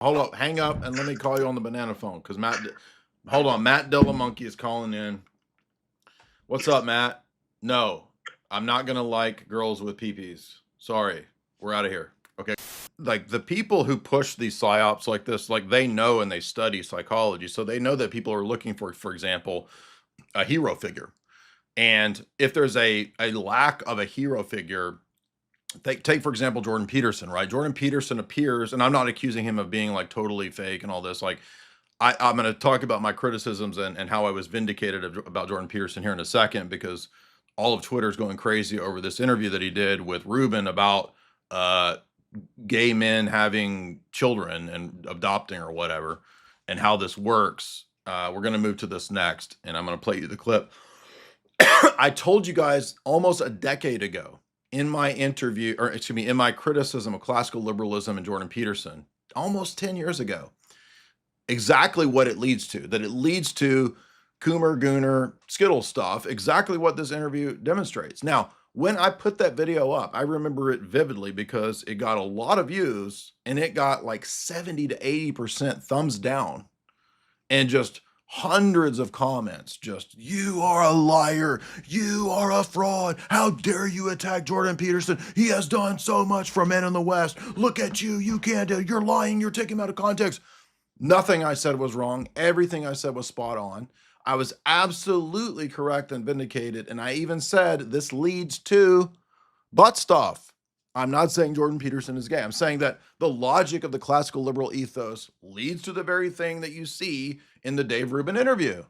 Hold up, hang up, and let me call you on the banana phone because hold on, Matt Dellamonkey is calling in. What's up, Matt? No, I'm not gonna like girls with peepees. Sorry, we're out of here. Okay. Like the people who push these psyops like this, like they know and they study psychology, so they know that people are looking for example, a hero figure. And if there's a lack of a hero figure, take for example Jordan Peterson, right? Jordan Peterson appears, and I'm not accusing him of being like totally fake and all this. Like I'm going to talk about my criticisms and how I was vindicated about Jordan Peterson here in a second, because all of Twitter's going crazy over this interview that he did with Rubin about gay men having children and adopting or whatever, and how this works. We're going to move to this next, and I'm going to play you the clip. I told you guys almost a decade ago in my interview, or excuse me, in my criticism of classical liberalism and Jordan Peterson, almost 10 years ago, exactly what it leads to, that it leads to Coomer, Gooner, Skittle stuff, exactly what this interview demonstrates. Now, when I put that video up, I remember it vividly because it got a lot of views and it got like 70 to 80% thumbs down and just hundreds of comments, just, you are a liar, you are a fraud, how dare you attack Jordan Peterson, he has done so much for men in the West, look at you, you can't do, you're lying, you're taking him out of context. Nothing I said was wrong, everything I said was spot on. I was absolutely correct and vindicated, and I even said this leads to butt stuff. I'm not saying Jordan Peterson is gay. I'm saying that the logic of the classical liberal ethos leads to the very thing that you see in the Dave Rubin interview.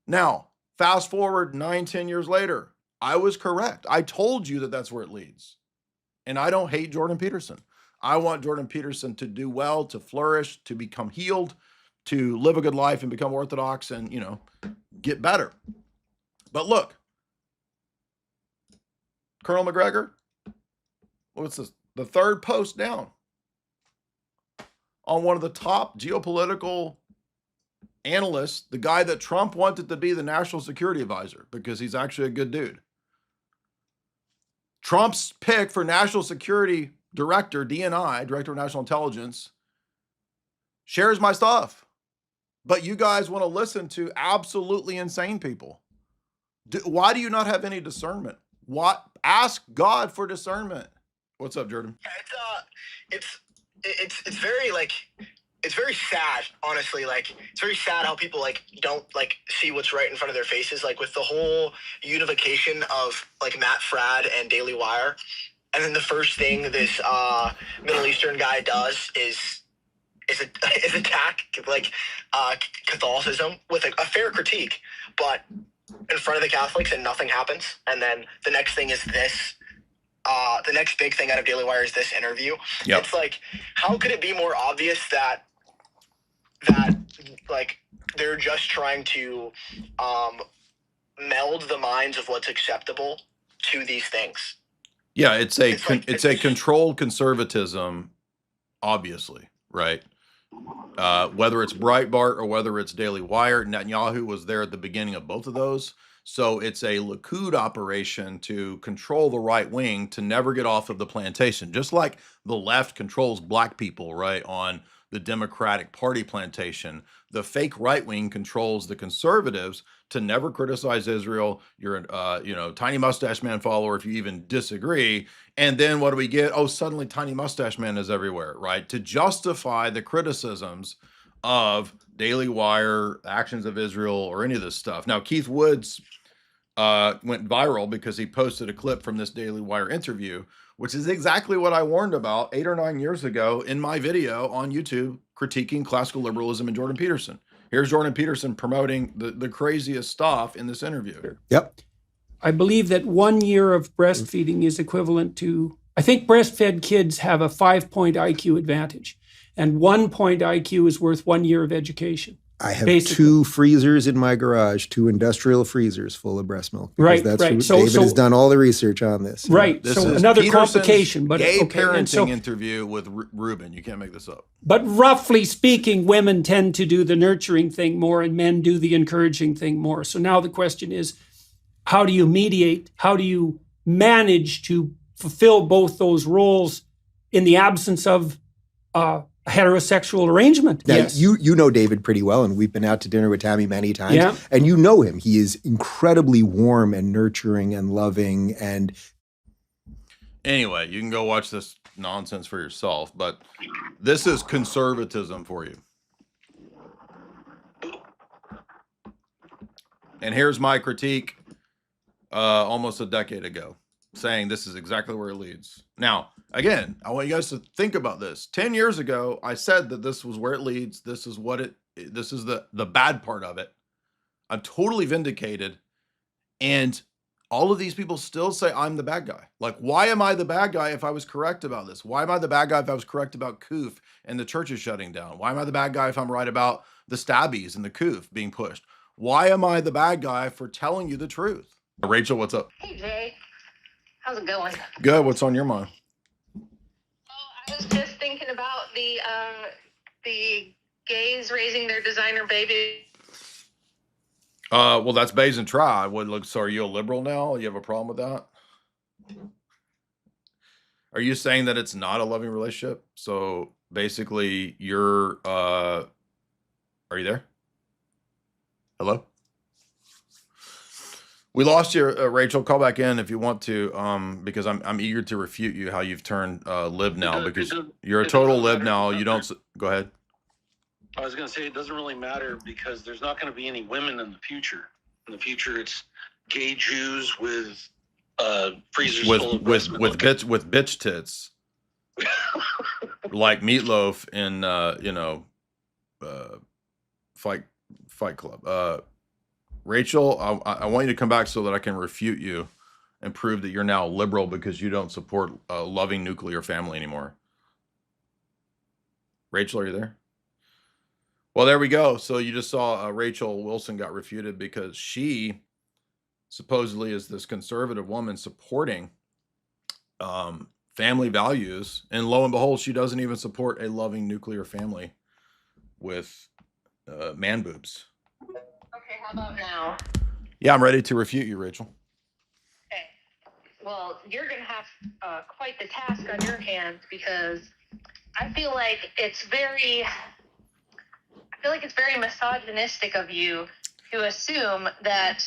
Now, fast forward 9-10 years later, I was correct. I told you that that's where it leads. And I don't hate Jordan Peterson. I want Jordan Peterson to do well, to flourish, to become healed, to live a good life and become orthodox and, you know, get better. But look, Colonel McGregor, what's this? The third post down on one of the top geopolitical analysts, the guy that Trump wanted to be the national security advisor because he's actually a good dude. Trump's pick for national security director, DNI, director of national intelligence, shares my stuff. But you guys want to listen to absolutely insane people. Why do you not have any discernment? Ask God for discernment. What's up, Jordan? It's very like, it's very sad, honestly. Like, it's very sad how people like don't like see what's right in front of their faces. Like with the whole unification of like Matt Fradd and Daily Wire, and then the first thing this Middle Eastern guy does is attack like Catholicism with a fair critique, but in front of the Catholics, and nothing happens. And then the next thing is this. The next big thing out of Daily Wire is this interview. Yep. It's like, how could it be more obvious that like they're just trying to meld the minds of what's acceptable to these things? Yeah, it's a controlled conservatism, obviously, right? Whether it's Breitbart or whether it's Daily Wire, Netanyahu was there at the beginning of both of those. So it's a Likud operation to control the right wing to never get off of the plantation, just like the left controls black people, right, on the Democratic Party plantation. The fake right wing controls the conservatives to never criticize Israel. You're a Tiny Mustache Man follower if you even disagree. And then what do we get? Oh, suddenly Tiny Mustache Man is everywhere, right? To justify the criticisms of Daily Wire, actions of Israel, or any of this stuff. Now, Keith Woods went viral because he posted a clip from this Daily Wire interview, which is exactly what I warned about 8 or 9 years ago in my video on YouTube critiquing classical liberalism and Jordan Peterson. Here's Jordan Peterson promoting the craziest stuff in this interview. Yep. I believe that 1 year of breastfeeding is equivalent to, I think breastfed kids have a 5-point IQ advantage, and 1 point IQ is worth 1 year of education. I have two freezers in my garage, 2 industrial freezers full of breast milk. Right, that's right. David has done all the research on this. Right. This so is another Peterson's complication, but gay okay. parenting interview with Rubin. You can't make this up. But roughly speaking, women tend to do the nurturing thing more, and men do the encouraging thing more. So now the question is, how do you mediate? How do you manage to fulfill both those roles in the absence of a a heterosexual arrangement. Now, Yes. you know David pretty well, and we've been out to dinner with Tammy many times. Yeah. And you know him. He is incredibly warm and nurturing and loving. And Anyway, you can go watch this nonsense for yourself, but this is conservatism for you. And here's my critique almost a decade ago, saying this is exactly where it leads. Now, again, I want you guys to think about this. 10 years ago, I said that this was where it leads. This is what this is the bad part of it. I'm totally vindicated. And all of these people still say I'm the bad guy. Like, why am I the bad guy if I was correct about this? Why am I the bad guy if I was correct about Koof and the churches shutting down? Why am I the bad guy if I'm right about the stabbies and the Koof being pushed? Why am I the bad guy for telling you the truth? Rachel, what's up? Hey, Jay. How's it going? Good. What's on your mind? Oh, I was just thinking about the gays raising their designer baby. Well, that's Bays and Try. So are you a liberal now? You have a problem with that? Are you saying that it's not a loving relationship? So basically you're, are you there? Hello? We lost you, Rachel. Call back in if you want to, because I'm eager to refute you how you've turned lib now, because you're a total lib now. You don't, go ahead. I was going to say it doesn't really matter because there's not going to be any women in the future. In the future, it's gay Jews with freezers full of breast milk. with bitch tits, like Meatloaf in Fight Club. Rachel, I want you to come back so that I can refute you and prove that you're now liberal because you don't support a loving nuclear family anymore. Rachel, are you there? Well, there we go. So you just saw Rachel Wilson got refuted because she supposedly is this conservative woman supporting family values. And lo and behold, she doesn't even support a loving nuclear family with man boobs. Okay, how about now? Yeah, I'm ready to refute you, Rachel. Okay. Well, you're going to have quite the task on your hands because I feel like it's very misogynistic of you to assume that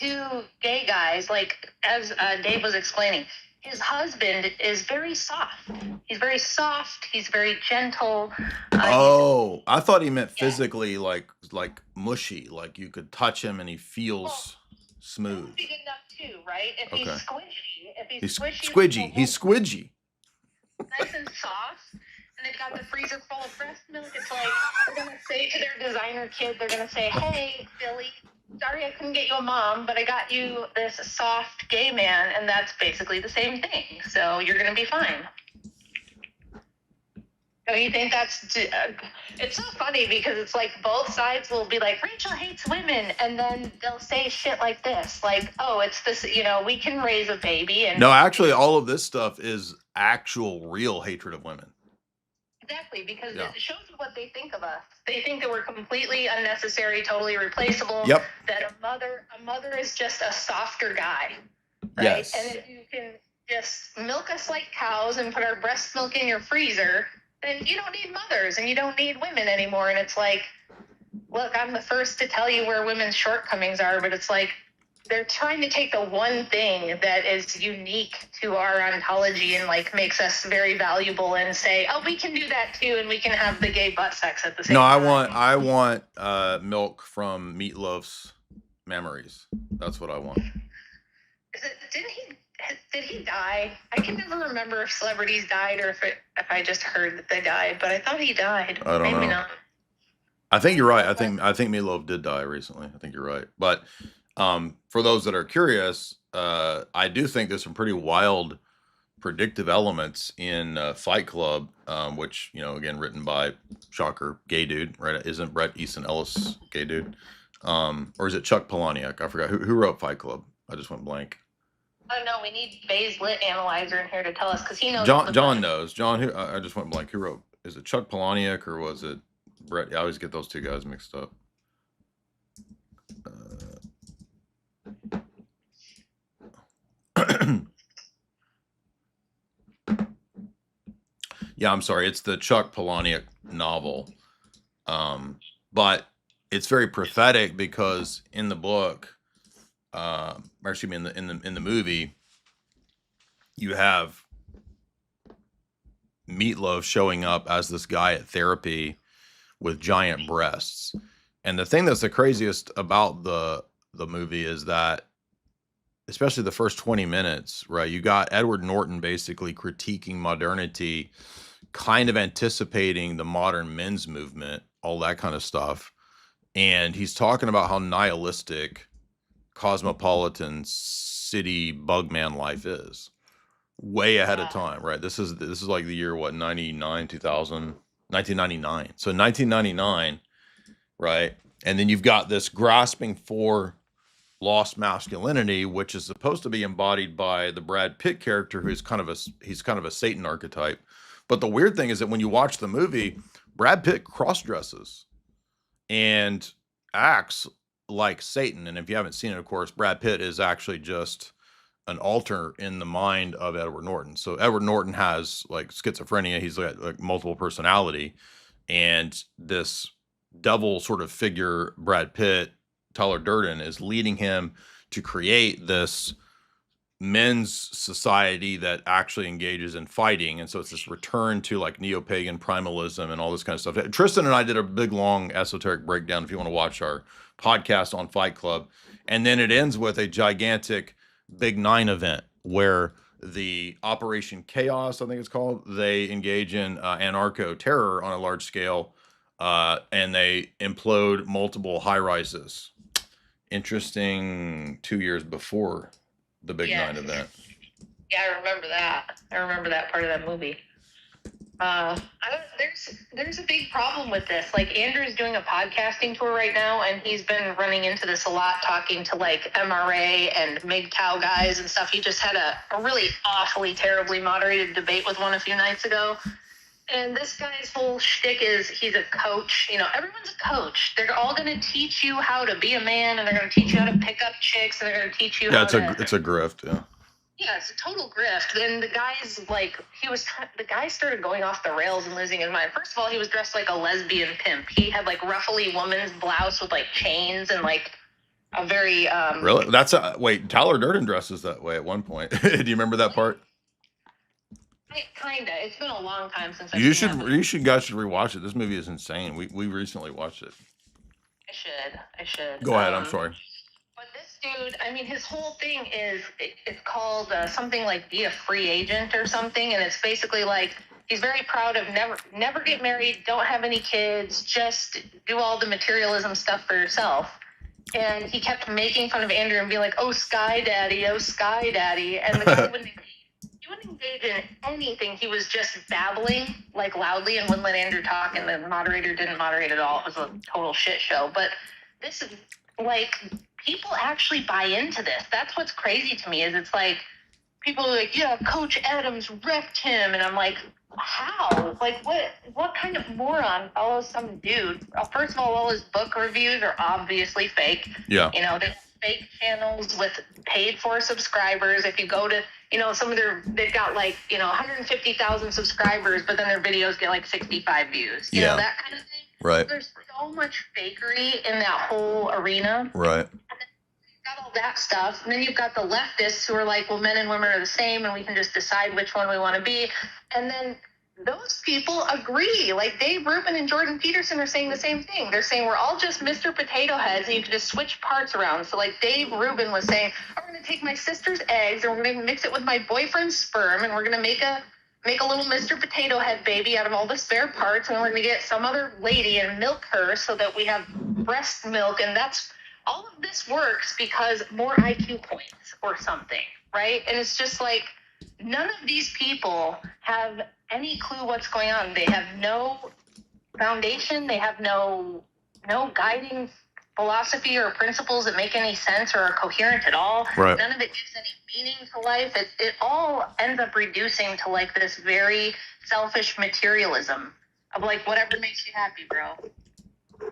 two gay guys, like as Dave was explaining, his husband is very soft. He's very soft. He's very gentle. Oh, I thought he meant physically, like mushy, like you could touch him and he feels smooth. That's good enough too, right? If Okay. he's squishy, He's squishy, squidgy. He's squidgy. nice and soft, and they've got the freezer full of breast milk. It's like they're gonna say to their designer kid, they're gonna say, "Hey, Billy, sorry I couldn't get you a mom, but I got you this soft gay man," and that's basically the same thing. So you're gonna be fine. Don't you think that's? It's so funny because it's like both sides will be like, Rachel hates women, and then they'll say shit like this, like, "Oh, it's this, we can raise a baby." And No, actually, all of this stuff is actual real hatred of women. exactly, because Yeah. it shows you what they think of us. They think that we're completely unnecessary, totally replaceable. Yep. That a mother is just a softer guy, right? Yes. And if you can just milk us like cows and put our breast milk in your freezer, then you don't need mothers and you don't need women anymore. And it's like, look, I'm the first to tell you where women's shortcomings are, but it's like they're trying to take the one thing that is unique to our ontology and like makes us very valuable and say, oh, we can do that too, and we can have the gay butt sex at the same No, time. I want milk from Meatloaf's memories. That's what I want. Did he die? I can never remember if celebrities died or if I just heard that they died, but I thought he died. I don't Maybe know. not. I think you're right. I think Meatloaf did die recently. I think you're right. But for those that are curious, I do think there's some pretty wild predictive elements in Fight Club, which, again, written by, shocker, gay dude, right? Isn't Bret Easton Ellis gay dude? Or is it Chuck Palahniuk? I forgot. Who wrote Fight Club? I just went blank. Oh, no, we need Bay's Lit Analyzer in here to tell us, because he knows. John knows. John, who? I just went blank. Who wrote? Is it Chuck Palahniuk or was it Brett? I always get those two guys mixed up. Yeah, I'm sorry. It's the Chuck Palahniuk novel. But it's very prophetic because in the book, or excuse me, in the movie, you have Meatloaf showing up as this guy at therapy with giant breasts. And the thing that's the craziest about the movie is that, especially the first 20 minutes, right? You got Edward Norton basically critiquing modernity, kind of anticipating the modern men's movement, all that kind of stuff. And he's talking about how nihilistic cosmopolitan city bugman life is. Way ahead of time, right? This is like the year, what, 99, 2000, 1999. So 1999, right? And then you've got this grasping for lost masculinity, which is supposed to be embodied by the Brad Pitt character, who's kind of a Satan archetype. But the weird thing is that when you watch the movie, Brad Pitt cross-dresses and acts like Satan. And if you haven't seen it, of course, Brad Pitt is actually just an alter in the mind of Edward Norton. So Edward Norton has like schizophrenia. He's like multiple personality. And this devil sort of figure, Brad Pitt, Tyler Durden, is leading him to create this men's society that actually engages in fighting. And so it's this return to like neo-pagan primalism and all this kind of stuff. Tristan and I did a big, long esoteric breakdown if you want to watch our podcast on Fight Club. And then it ends with a gigantic Big Nine event where the Operation Chaos, I think it's called, they engage in anarcho terror on a large scale, and they implode multiple high rises. Interesting, 2 years before the Big Nine event. Yeah, I remember that. I remember that part of that movie. There's a big problem with this. Like, Andrew's doing a podcasting tour right now, and he's been running into this a lot, talking to like MRA and MGTOW guys and stuff. He just had a really awfully, terribly moderated debate with one a few nights ago. And this guy's whole shtick is he's a coach. You know, everyone's a coach. They're all going to teach you how to be a man, and they're going to teach you how to pick up chicks, and they're going to teach you how to... it's a grift, yeah. Yeah, it's a total grift. And the guy's like, the guy started going off the rails and losing his mind. First of all, he was dressed like a lesbian pimp. He had like ruffly woman's blouse with like chains and like a very... Really? Wait, Tyler Durden dresses that way at one point. Do you remember that part? Kinda. It's been a long time since You guys should rewatch it. This movie is insane. We recently watched it. I should. Go ahead. I'm sorry. But this dude, I mean, his whole thing is it's called something like Be a Free Agent or something, and it's basically like he's very proud of never get married, don't have any kids, just do all the materialism stuff for yourself. And he kept making fun of Andrew and being like, "Oh, Sky Daddy, and the guy wouldn't engage in anything. He was just babbling like loudly and wouldn't let Andrew talk, and the moderator didn't moderate at all. It was a total shit show. But this is like, people actually buy into this. That's what's crazy to me, is it's like people are like, yeah, Coach Adams wrecked him, and I'm like, how? Like, what kind of moron follows some dude? First of all his book reviews are obviously fake. Yeah. You know, there's fake channels with paid for subscribers. If you go to, you know, they've got like, you know, 150,000 subscribers, but then their videos get like 65 views. You know, that kind of thing. Right. There's so much fakery in that whole arena. Right. And then you've got all that stuff. And then you've got the leftists who are like, well, men and women are the same, and we can just decide which one we want to be. And then those people agree. Like, Dave Rubin and Jordan Peterson are saying the same thing. They're saying we're all just Mr. Potato Heads, and you can just switch parts around. So, like, Dave Rubin was saying, I'm going to take my sister's eggs, and we're going to mix it with my boyfriend's sperm, and we're going to make a little Mr. Potato Head baby out of all the spare parts, and we're going to get some other lady and milk her so that we have breast milk. And that's all of this works because more IQ points or something, right? And it's just like, none of these people have any clue what's going on. They have no foundation. They have no guiding philosophy or principles that make any sense or are coherent at all. Right. None of it gives any meaning to life. It all ends up reducing to like this very selfish materialism of like, whatever makes you happy, bro.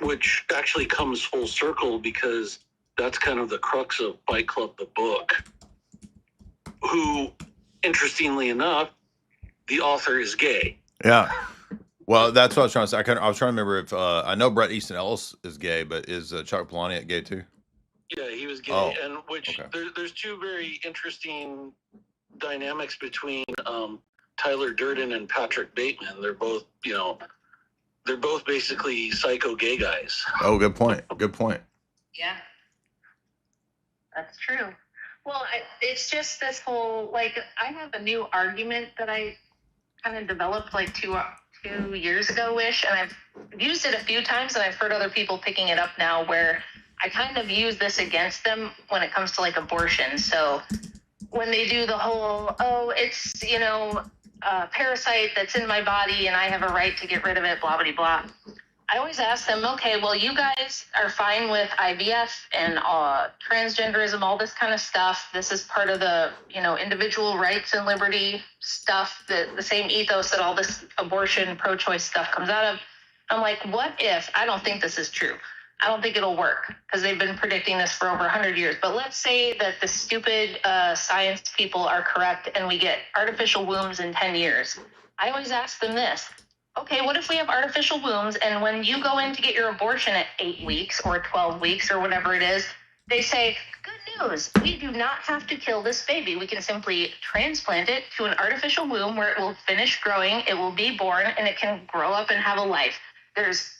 Which actually comes full circle, because that's kind of the crux of Fight Club, the book, who, interestingly enough, the author is gay. Yeah. Well, that's what I was trying to say. I was trying to remember if I know Bret Easton Ellis is gay, but is Chuck Palahniuk gay too? Yeah, he was gay, Oh, and which okay. there's two very interesting dynamics between Tyler Durden and Patrick Bateman. They're both, they're both basically psycho gay guys. Oh, good point. Good point. Yeah, that's true. Well, it's just this whole, like, I have a new argument that I kind of developed like 2 years ago-ish, and I've used it a few times, and I've heard other people picking it up now, where I kind of use this against them when it comes to like abortion. So when they do the whole, oh, it's, a parasite that's in my body and I have a right to get rid of it, blah, blah, blah. I always ask them, okay, well, you guys are fine with IVF and transgenderism, all this kind of stuff. This is part of the, individual rights and liberty stuff, the same ethos that all this abortion, pro-choice stuff comes out of. I'm like, what if, I don't think this is true. I don't think it'll work because they've been predicting this for over 100 years. But let's say that the stupid science people are correct and we get artificial wombs in 10 years. I always ask them this. Okay, what if we have artificial wombs and when you go in to get your abortion at 8 weeks or 12 weeks or whatever it is, they say, good news, we do not have to kill this baby. We can simply transplant it to an artificial womb where it will finish growing, it will be born, and it can grow up and have a life. There's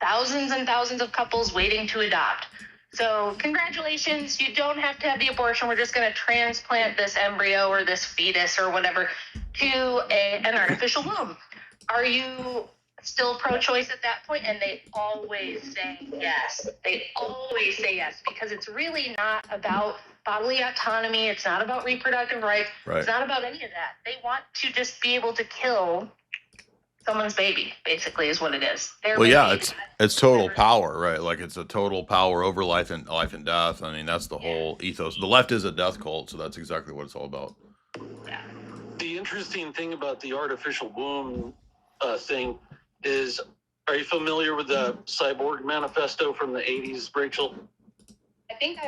thousands and thousands of couples waiting to adopt. So congratulations, you don't have to have the abortion. We're just going to transplant this embryo or this fetus or whatever to an artificial womb. Are you still pro-choice at that point? And they always say yes. They always say yes, because it's really not about bodily autonomy. It's not about reproductive rights. Right. It's not about any of that. They want to just be able to kill someone's baby, basically, is what it is. Well, yeah, it's total power, right? Like it's a total power over life and death. I mean, that's the whole ethos. The left is a death cult, so that's exactly what it's all about. Yeah. The interesting thing about the artificial womb thing is, are you familiar with the Cyborg Manifesto from the 80s, Rachel? I think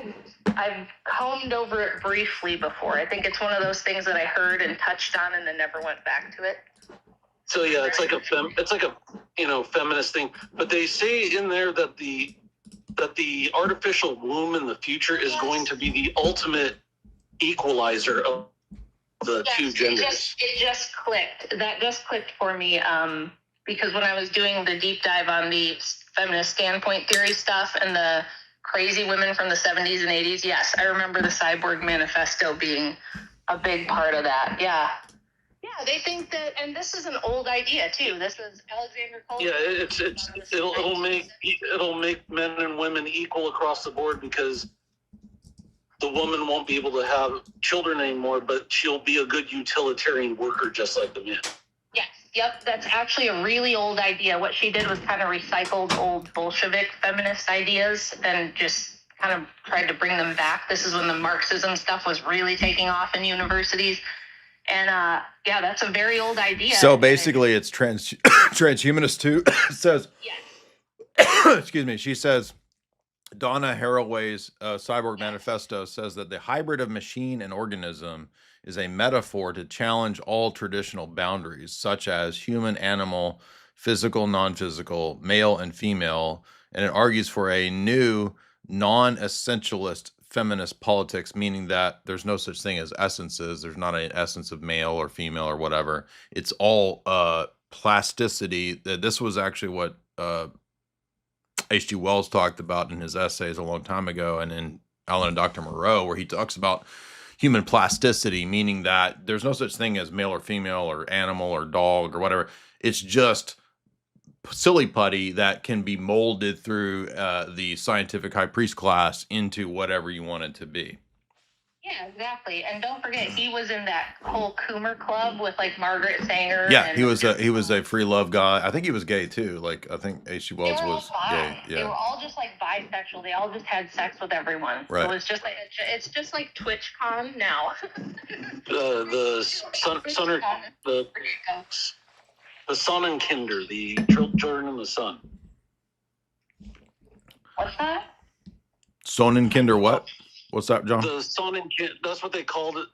I've combed over it briefly before. I think it's one of those things that I heard and touched on and then never went back to it. So yeah, it's like a feminist thing, but they say in there that the artificial womb in the future is going to be the ultimate equalizer of the two genders. It just clicked. That just clicked for me because when I was doing the deep dive on the feminist standpoint theory stuff and the crazy women from the 70s and 80s, yes, I remember the Cyborg Manifesto being a big part of that. Yeah. Yeah, they think that, and this is an old idea too. This is Alexander Cole. Yeah, it'll make men and women equal across the board because the woman won't be able to have children anymore, but she'll be a good utilitarian worker just like the men. Yes, yep, that's actually a really old idea. What she did was kind of recycled old Bolshevik feminist ideas and just kind of tried to bring them back. This is when the Marxism stuff was really taking off in universities. And yeah, that's a very old idea. So basically, it's transhumanist too. It says, yes. Excuse me. She says, Donna Haraway's Cyborg Manifesto says that the hybrid of machine and organism is a metaphor to challenge all traditional boundaries, such as human, animal, physical, non-physical, male, and female, and it argues for a new non-essentialist feminist politics, meaning that there's no such thing as essences. There's not an essence of male or female or whatever. It's all plasticity. This was actually what H.G. Wells talked about in his essays a long time ago, and in Alan and Dr. Moreau, where he talks about human plasticity, meaning that there's no such thing as male or female or animal or dog or whatever. It's just silly putty that can be molded through the scientific high priest class into whatever you want it to be. Yeah, exactly. And don't forget, he was in that whole Coomer Club with like Margaret Sanger. Yeah, he was a free love guy. I think he was gay too. Like I think H.G. Wells was gay. Yeah, they were all just like bisexual. They all just had sex with everyone. Right. So it's just like TwitchCon now. The Sonnenkinder, the children in the sun. What's that? Sonnenkinder what? What's that, John? The Sonnenkinder, that's what they called it.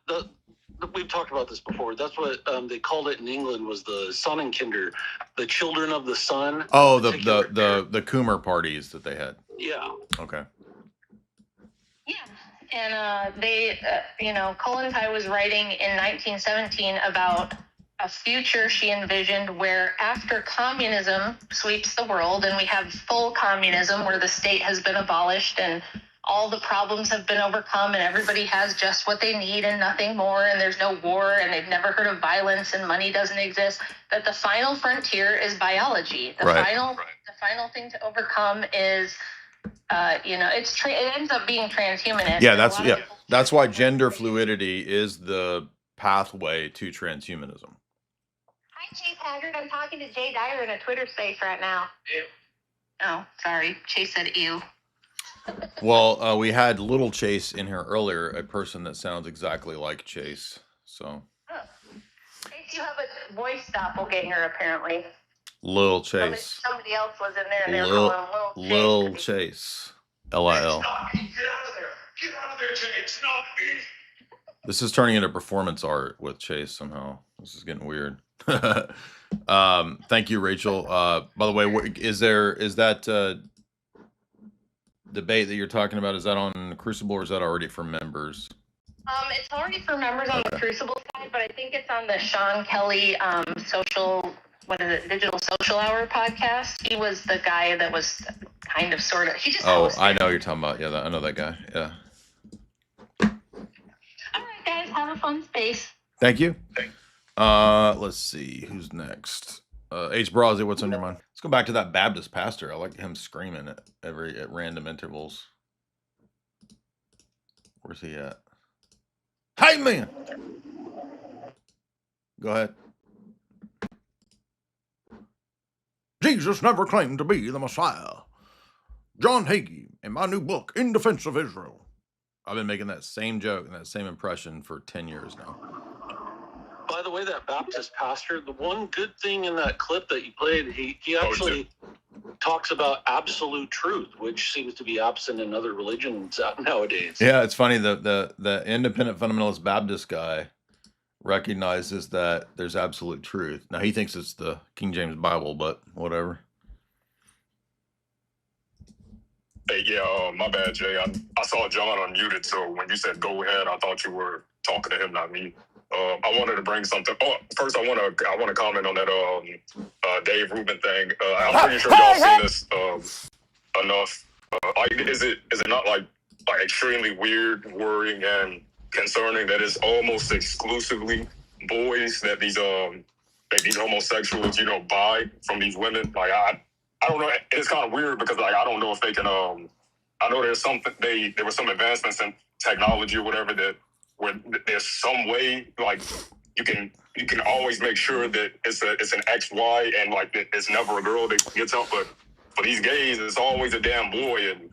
we've talked about this before. That's what they called it in England, was the Sonnenkinder, the children of the sun. Oh, the Coomer parties that they had. Yeah. Okay. Yeah. And Kollontai was writing in 1917 about a future she envisioned where after communism sweeps the world and we have full communism where the state has been abolished and all the problems have been overcome and everybody has just what they need and nothing more, and there's no war and they've never heard of violence and money doesn't exist, that the final frontier is biology. The final thing to overcome is it ends up being transhumanist. Yeah, that's why gender fluidity is the pathway to transhumanism. Hi, Chase Haggard. I'm talking to Jay Dyer in a Twitter space right now. Ew. Oh, sorry. Chase said ew. Well, we had little Chase in here earlier, a person that sounds exactly like Chase. So. Oh. Chase, you have a voice doppelganger, apparently. Lil Chase. Somebody else was in there and they were calling him Lil Chase. L-I-L. Get out of there. Get out of there, Jay. It's not me. This is turning into performance art with Chase somehow. This is getting weird. Thank you, Rachel. By the way, is that debate that you're talking about, is that on Crucible or is that already for members? It's already for members on the Crucible side, but I think it's on the Sean Kelly Digital Social Hour podcast. He was the guy that was kind of sort of, he just hosted. I know you're talking about. Yeah, I know that guy. Yeah. All right, guys, have a fun space. Thank you. Let's see who's next. H. Brazzy, what's on your mind? Let's go back to that Baptist pastor. I like him screaming at random intervals. Where's he at? Hey, man. Go ahead. Jesus never claimed to be the Messiah. John Hagee, in my new book, In Defense of Israel. I've been making that same joke and that same impression for 10 years now. By the way, that Baptist pastor, the one good thing in that clip that you played, he actually talks about absolute truth, which seems to be absent in other religions nowadays. Yeah, it's funny. The independent fundamentalist Baptist guy recognizes that there's absolute truth. Now, he thinks it's the King James Bible, but whatever. Hey, yeah, my bad, Jay. I saw John unmuted, so when you said go ahead, I thought you were talking to him, not me. I wanted to bring something. Oh, first, I want to comment on that Dave Rubin thing. I'm pretty sure y'all seen this enough. Is it not like extremely weird, worrying, and concerning that it's almost exclusively boys that these homosexuals buy from these women? Like I don't know. It's kind of weird because I don't know if they can. I know there's something. There was some advancements in technology or whatever that where there's some way you can always make sure that it's an XY and it's never a girl that gets up, but for these gays it's always a damn boy. And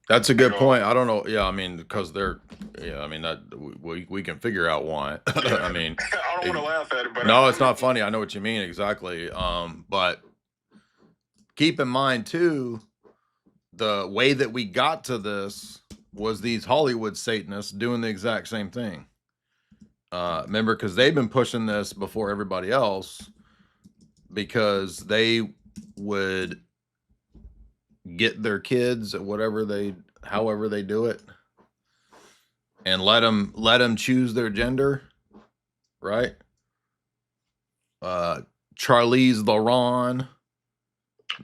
that's a good point. I don't know. Yeah, I mean, because that we can figure out why. I mean, I don't want to laugh at it, but no, it's not funny. I know what you mean exactly. But keep in mind too, the way that we got to this was these Hollywood Satanists doing the exact same thing. Remember, because they've been pushing this before everybody else, because they would get their kids at however they do it, and let them choose their gender, right? Charlize Theron,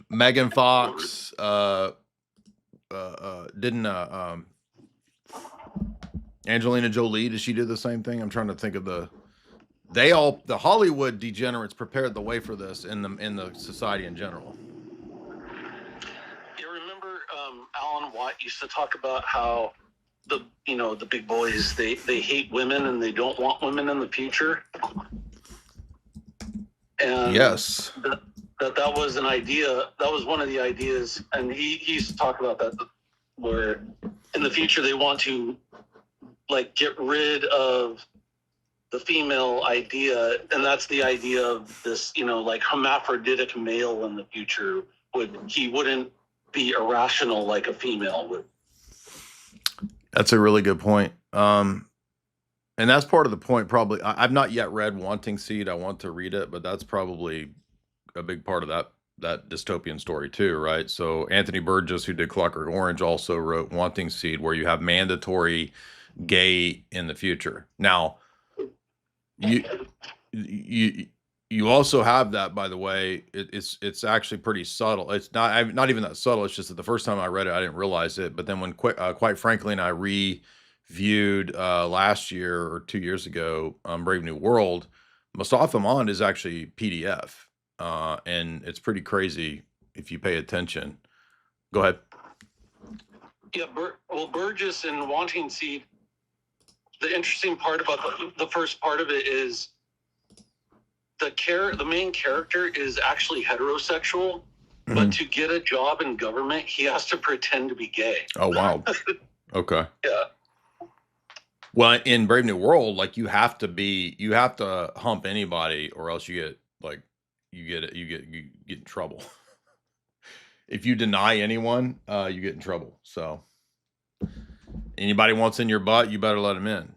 Megan Fox, Angelina Jolie, did she do the same thing? I'm trying to think of the Hollywood degenerates prepared the way for this in the society in general. You remember Alan Watt used to talk about how the big boys, they hate women and they don't want women in the future. And yes, that was an idea. That was one of the ideas, and he used to talk about that, where in the future they want to get rid of the female idea, and that's the idea of this, hermaphroditic male in the future. He wouldn't be irrational like a female would. That's a really good point. And And that's part of the point. Probably, I've not yet read Wanting Seed. I want to read it, but that's probably a big part of that dystopian story too, right? So Anthony Burgess, who did Clockwork Orange, also wrote Wanting Seed, where you have mandatory gay in the future. Now, you also have that, by the way. It's actually pretty subtle. It's not even that subtle. It's just that the first time I read it, I didn't realize it. But then when quite frankly, and I reviewed last year or 2 years ago, Brave New World, Mustafa Mond is actually PDF, and it's pretty crazy if you pay attention. Go ahead. Yeah, Burgess and Wanting Seed. The interesting part about the first part of it is the main character is actually heterosexual, but to get a job in government, he has to pretend to be gay. Oh, wow. Okay. Yeah. Well, in Brave New World, like you have to hump anybody, or else you get in trouble. If you deny anyone, you get in trouble. So anybody wants in your butt, you better let them in.